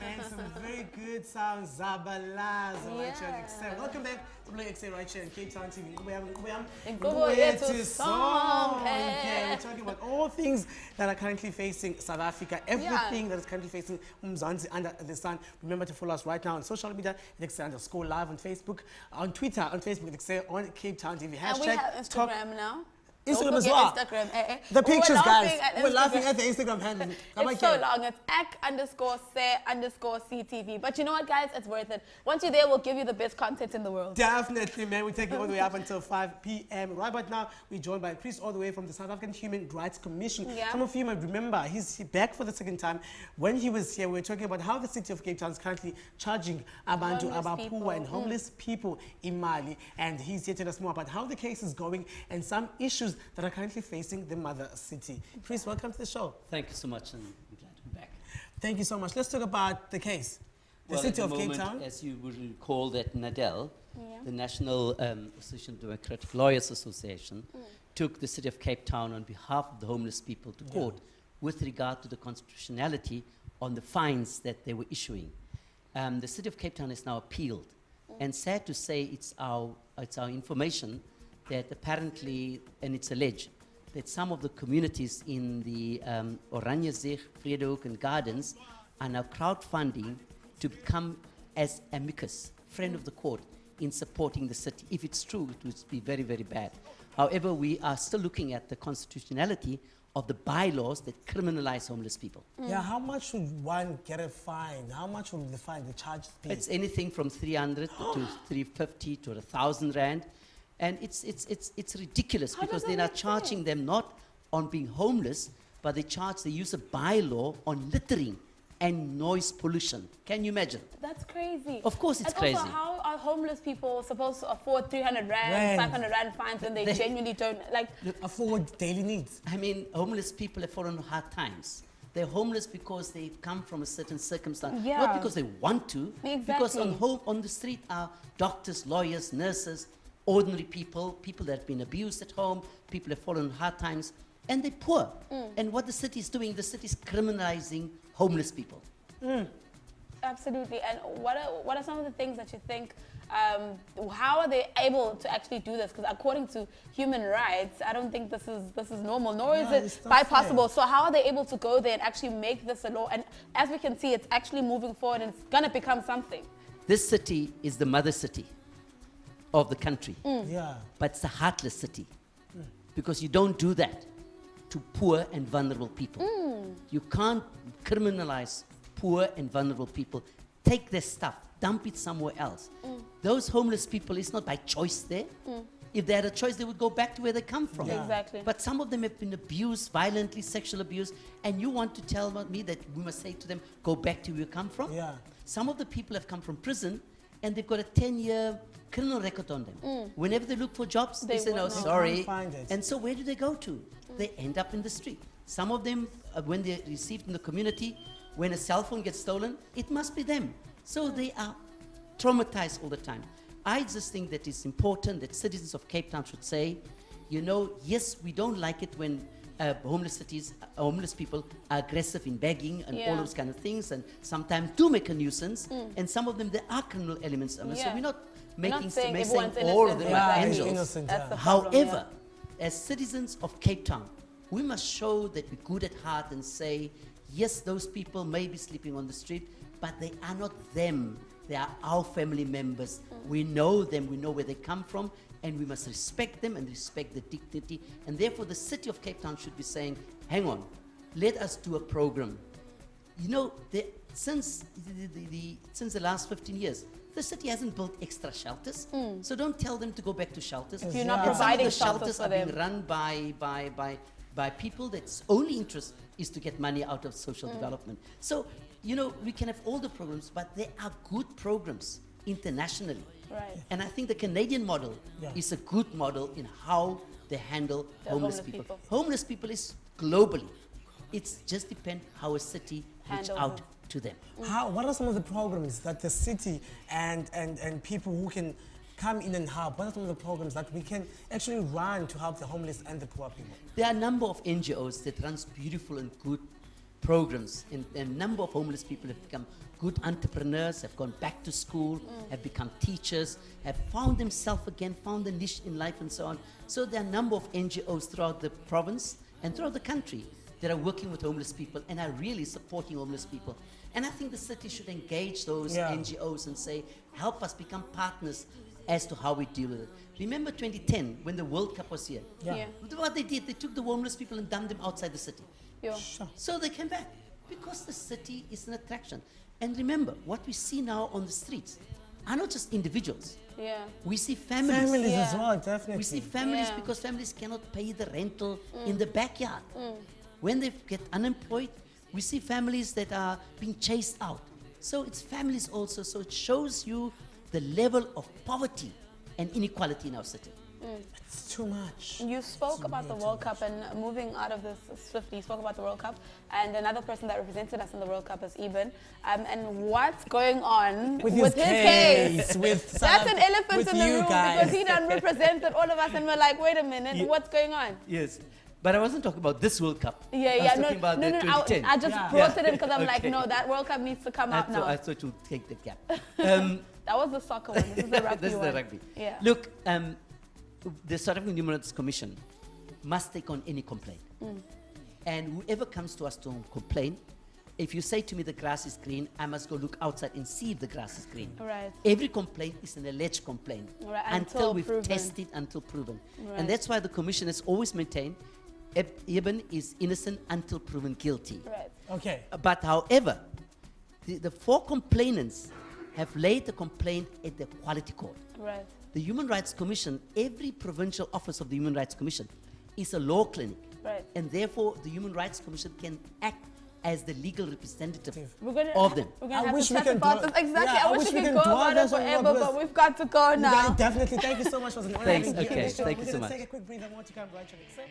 man, some very good sounds. Zabalaza, right here in Ekse. Welcome back to Play Ekse right here in Cape Town TV. We're talking about all things that are currently facing South Africa, everything that is currently facing Mzansi under the sun. Remember to follow us right now on social media, Ekse_live on Facebook, on Twitter, on Facebook, Ekse, on Cape Town TV. And we have Instagram now. Instagram as well. Instagram. The pictures, guys. We're laughing at the Instagram handle. It's so long. It's ek_se_CTV. But you know what, guys? It's worth it. Once you're there, we'll give you the best content in the world. Definitely, man. We're taking all the way up until 5 p.m. Right about now, we're joined by Chris all the way from the South African Human Rights Commission. Some of you might remember, he's back for the second time. When he was here, we were talking about how the city of Cape Town is currently charging Abantu, Abapua, and homeless people in Mali. And he's here to tell us more about how the case is going and some issues that are currently facing the mother city. Chris, welcome to the show. Thank you so much, and I'm glad to be back. Thank you so much. Let's talk about the case. The city of Cape Town. As you would recall, that NADEL, the National Association of Democratic Lawyers Association, took the city of Cape Town on behalf of the homeless people to court with regard to the constitutionality on the fines that they were issuing. The city of Cape Town is now appealed, and sad to say, it's our information that apparently, and it's alleged, that some of the communities in the Oranjezeg, Vredehoek and Gardens are now crowdfunding to become as amicus, friend of the court, in supporting the city. If it's true, it would be very, very bad. However, we are still looking at the constitutionality of the bylaws that criminalize homeless people. Yeah, how much should one get a fine? How much would the fine, the charge be? It's anything from 300 to 350 to 1,000 rand. And it's ridiculous because they're now charging them not on being homeless, but they use a bylaw on littering and noise pollution. Can you imagine? That's crazy. Of course it's crazy. Also, how are homeless people supposed to afford 300 rand, 500 rand fines when they genuinely don't afford daily needs? I mean, homeless people have fallen on hard times. They're homeless because they've come from a certain circumstance, not because they want to. Because on the street are doctors, lawyers, nurses, ordinary people, people that have been abused at home, people have fallen on hard times, and they're poor. And what the city is doing, the city is criminalizing homeless people. Absolutely. And what are some of the things that you think, how are they able to actually do this? Because according to human rights, I don't think this is normal, nor is it bypassable. So how are they able to go there and actually make this a law? And as we can see, it's actually moving forward and it's going to become something. This city is the mother city of the country, but it's a heartless city because you don't do that to poor and vulnerable people. You can't criminalize poor and vulnerable people. Take their stuff, dump it somewhere else. Those homeless people, it's not by choice there. If they had a choice, they would go back to where they come from. Exactly. But some of them have been abused, violently, sexual abuse, and you want to tell me that we must say to them, go back to where you come from? Some of the people have come from prison and they've got a 10-year criminal record on them. Whenever they look for jobs, they say, no, sorry. And so where do they go to? They end up in the street. Some of them, when they're received in the community, when a cell phone gets stolen, it must be them. So they are traumatized all the time. I just think that it's important that citizens of Cape Town should say, you know, yes, we don't like it when homeless people are aggressive in begging and all those kind of things, and sometimes do make a nuisance, and some of them, there are criminal elements. So we're not saying all of them are angels. However, as citizens of Cape Town, we must show that we're good at heart and say, yes, those people may be sleeping on the street, but they are not them. They are our family members. We know them, we know where they come from, and we must respect them and respect the dignity. And therefore, the city of Cape Town should be saying, hang on, let us do a program. You know, since the last 15 years, the city hasn't built extra shelters. So don't tell them to go back to shelters. If you're not providing shelters are being run by people that's only interest is to get money out of social development. So, you know, we can have all the programs, but there are good programs internationally. And I think the Canadian model is a good model in how they handle homeless people. Homeless people is globally. It's just depend how a city reach out to them. What are some of the programs that the city and people who can come in and help? What are some of the programs that we can actually run to help the homeless and the poor people? There are a number of NGOs that runs beautiful and good programs, and a number of homeless people have become good entrepreneurs, have gone back to school, have become teachers, have found themselves again, found a niche in life and so on. So there are a number of NGOs throughout the province and throughout the country that are working with homeless people and are really supporting homeless people. And I think the city should engage those NGOs and say, help us become partners as to how we deal with it. Remember 2010 when the World Cup was here? What they did, they took the homeless people and dumped them outside the city. So they came back because the city is an attraction. And remember, what we see now on the streets are not just individuals. We see families. Families as well, definitely. We see families because families cannot pay the rental in the backyard. When they get unemployed, we see families that are being chased out. So it's families also. So it shows you the level of poverty and inequality in our city. It's too much. You spoke about the World Cup, and moving out of this swiftly, you spoke about the World Cup, and another person that represented us in the World Cup is Eben. And what's going on with his case? That's an elephant in the room because he done represented all of us, and we're like, wait a minute, what's going on? Yes. But I wasn't talking about this World Cup. I was talking about the 2010. I just brought it in because I'm like, no, that World Cup needs to come out now. I thought you'd take the gap. That was the soccer one. This is the rugby This is one. the rugby. Yeah. Look, the South African Human Rights Commission must take on any complaint. And whoever comes to us to complain, if you say to me the grass is green, I must go look outside and see if the grass is green. Right. Every complaint is an alleged complaint until we've proven. tested, until proven. Right. And that's why the Commission has always maintained Eben is innocent until proven guilty. Right. Okay. But however, the four complainants have laid the complaint at the Quality Court. Right. The Human Rights Commission, every provincial office of the Human Rights Commission is a law clinic. Right. And therefore, the Human Rights Commission can act as the legal representative Of them. We're going to have to chat about this. Exactly. I wish we could go about it forever, but we've got to go now. Definitely. Thank you so much for the Thanks. Okay. Thank you so much. We're going to take a quick breather. More to come right on Ekse.